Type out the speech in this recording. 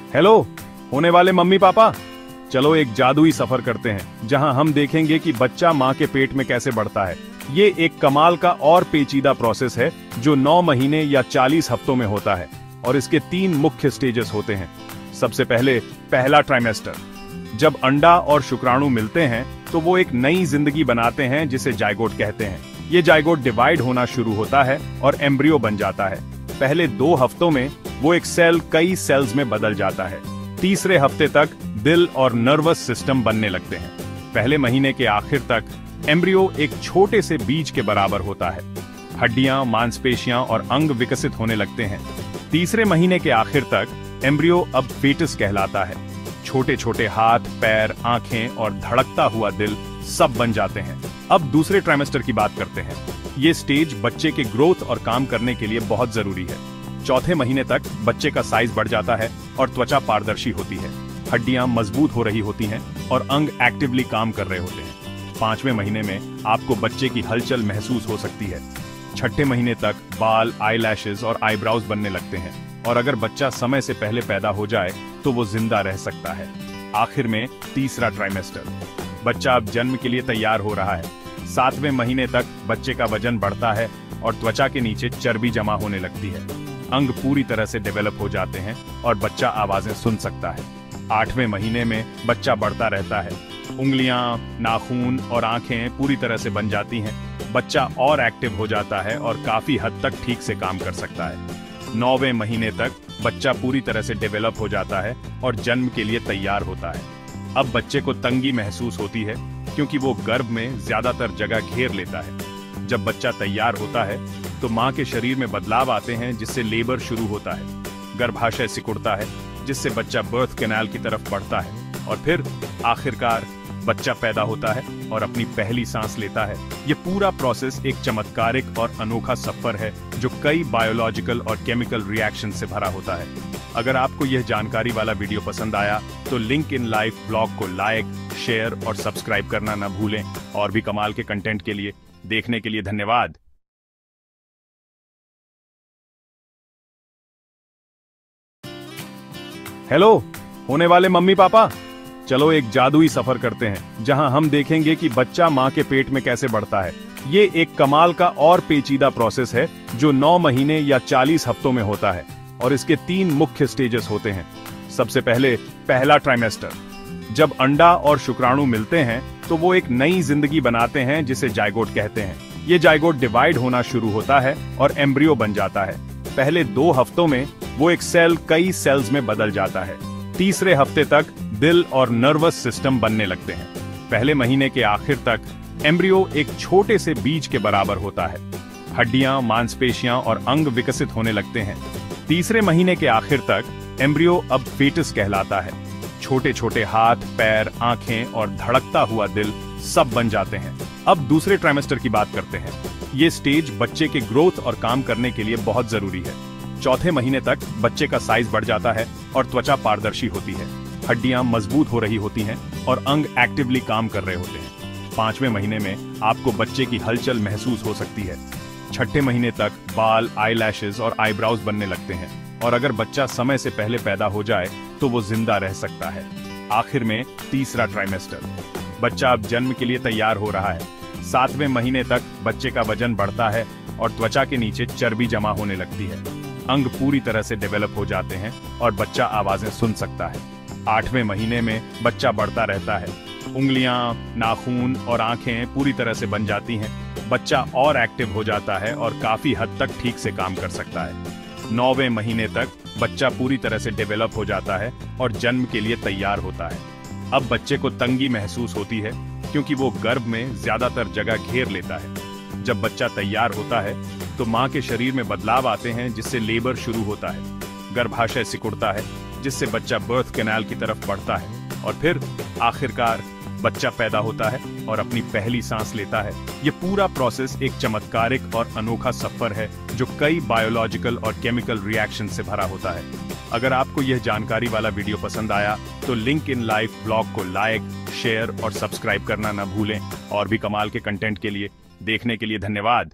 Hello होने वाले mummy papa, चलो एक जादुई सफर करते हैं जहां हम देखेंगे कि बच्चा माँ के पेट में कैसे बढ़ता है। ये एक कमाल का और पेचीदा प्रोसेस है जो 9 महीने या 40 हफ्तों में होता है और इसके 3 मुख्य स्टेजेस होते हैं। सबसे पहले पहला ट्राइमेस्टर। जब अंडा और शुक्राणु मिलते हैं तो वो एक नई जिंदगी बनाते हैं जिसे जाइगोट कहते हैं। ये जाइगोट डिवाइड होना शुरू होता है और एम्ब्रियो बन जाता है। पहले 2 हफ्तों में वो एक सेल कई सेल्स में बदल जाता है। तीसरे हफ्ते तक दिल और नर्वस सिस्टम बनने लगते हैं। पहले महीने के आखिर तक एम्ब्रियो एक छोटे से बीज के बराबर होता है। हड्डियां, मांसपेशियां और अंग विकसित होने लगते हैं। तीसरे महीने के आखिर तक एम्ब्रियो अब फीटस कहलाता है। छोटे छोटे हाथ, पैर, आंखें और धड़कता हुआ दिल सब बन जाते हैं। अब दूसरे ट्राइमेस्टर की बात करते हैं। ये स्टेज बच्चे के ग्रोथ और काम करने के लिए बहुत जरूरी है। चौथे महीने तक बच्चे का साइज बढ़ जाता है और त्वचा पारदर्शी होती है। हड्डियां मजबूत हो रही होती हैं और अंग एक्टिवली काम कर रहे होते हैं। 5वें महीने में आपको बच्चे की हलचल महसूस हो सकती है। 6ठे महीने तक बाल, आईलैशेस और आईब्राउज बनने लगते हैं और अगर बच्चा समय से पहले पैदा हो जाए तो वो जिंदा रह सकता है। आखिर में तीसरा ट्राइमेस्टर। बच्चा अब जन्म के लिए तैयार हो रहा है। 7वें महीने तक बच्चे का वजन बढ़ता है और त्वचा के नीचे चर्बी जमा होने लगती है। अंग पूरी तरह से डेवलप हो जाते हैं और बच्चा आवाजें सुन सकता है। 8वें महीने में बच्चा बढ़ता रहता है। उंगलियां, नाखून और आंखें पूरी तरह से बन जाती हैं। बच्चा और एक्टिव हो जाता है और काफी हद तक ठीक से काम कर सकता है। 9वें महीने तक बच्चा पूरी तरह से डेवलप हो जाता है और जन्म के लिए तैयार होता है। अब बच्चे को तंगी महसूस होती है क्योंकि वो गर्भ में ज्यादातर जगह घेर लेता है। जब बच्चा तैयार होता है तो माँ के शरीर में बदलाव आते हैं जिससे लेबर शुरू होता है। गर्भाशय सिकुड़ता है जिससे बच्चा बर्थ कैनाल की तरफ बढ़ता है और फिर आखिरकार बच्चा पैदा होता है और अपनी पहली सांस लेता है। ये पूरा प्रोसेस एक चमत्कारिक और अनोखा सफर है जो कई बायोलॉजिकल और केमिकल रिएक्शन से भरा होता है। अगर आपको यह जानकारी वाला वीडियो पसंद आया तो लिंक इन लाइफ ब्लॉग को लाइक, शेयर और सब्सक्राइब करना न भूलें। और भी कमाल के कंटेंट के लिए देखने के लिए धन्यवाद। हेलो होने वाले मम्मी पापा, चलो एक जादुई सफर करते हैं जहां हम देखेंगे कि बच्चा माँ के पेट में कैसे बढ़ता है। ये एक कमाल का और पेचीदा प्रोसेस है जो 9 महीने या 40 हफ्तों में होता है और इसके 3 मुख्य स्टेजेस होते हैं। सबसे पहले पहला ट्राइमेस्टर। जब अंडा और शुक्राणु मिलते हैं तो वो एक नई जिंदगी बनाते हैं जिसे जाइगोट कहते हैं। ये जाइगोट डिवाइड होना शुरू होता है और एम्ब्रियो बन जाता है। पहले 2 हफ्तों में वो एक सेल कई सेल्स में बदल जाता है। तीसरे हफ्ते तक दिल और नर्वस सिस्टम बनने लगते हैं। पहले महीने के आखिर तक एम्ब्रियो एक छोटे से बीज के बराबर होता है। हड्डियां, मांसपेशियां और अंग विकसित होने लगते हैं। तीसरे महीने के आखिर तक एम्ब्रियो अब फीटस कहलाता है। छोटे छोटे हाथ, पैर, आंखें और धड़कता हुआ दिल सब बन जाते हैं। अब दूसरे ट्राइमेस्टर की बात करते हैं। ये स्टेज बच्चे के ग्रोथ और काम करने के लिए बहुत जरूरी है। चौथे महीने तक बच्चे का साइज बढ़ जाता है और त्वचा पारदर्शी होती है। हड्डियां मजबूत हो रही होती हैं और अंग एक्टिवली काम कर रहे होते हैं। 5वें महीने में आपको बच्चे की हलचल महसूस हो सकती है। 6ठे महीने तक बाल, आईलैशेस और आईब्राउज बनने लगते हैं और अगर बच्चा समय से पहले पैदा हो जाए तो वो जिंदा रह सकता है। आखिर में तीसरा ट्राइमेस्टर। बच्चा अब जन्म के लिए तैयार हो रहा है। 7वें महीने तक बच्चे का वजन बढ़ता है और त्वचा के नीचे चर्बी जमा होने लगती है। अंग पूरी तरह से डेवलप हो जाते हैं और बच्चा आवाजें सुन सकता है। 8वें महीने में बच्चा बढ़ता रहता है। उंगलियां, नाखून और आंखें पूरी तरह से बन जाती हैं। बच्चा और एक्टिव हो जाता है और काफी हद तक ठीक से काम कर सकता है। 9वें महीने तक बच्चा पूरी तरह से डेवलप हो जाता है और जन्म के लिए तैयार होता है। अब बच्चे को तंगी महसूस होती है क्योंकि वो गर्भ में ज्यादातर जगह घेर लेता है। जब बच्चा तैयार होता है तो माँ के शरीर में बदलाव आते हैं जिससे लेबर शुरू होता है। गर्भाशय सिकुड़ता है जिससे बच्चा बर्थ कैनाल की तरफ बढ़ता है और फिर आखिरकार बच्चा पैदा होता है और अपनी पहली सांस लेता है। ये पूरा प्रोसेस एक चमत्कारिक और अनोखा सफर है जो कई बायोलॉजिकल और केमिकल रिएक्शन से भरा होता है। अगर आपको यह जानकारी वाला वीडियो पसंद आया तो लिंक इन लाइफ ब्लॉग को लाइक, शेयर और सब्सक्राइब करना न भूलें। और भी कमाल के कंटेंट के लिए देखने के लिए धन्यवाद।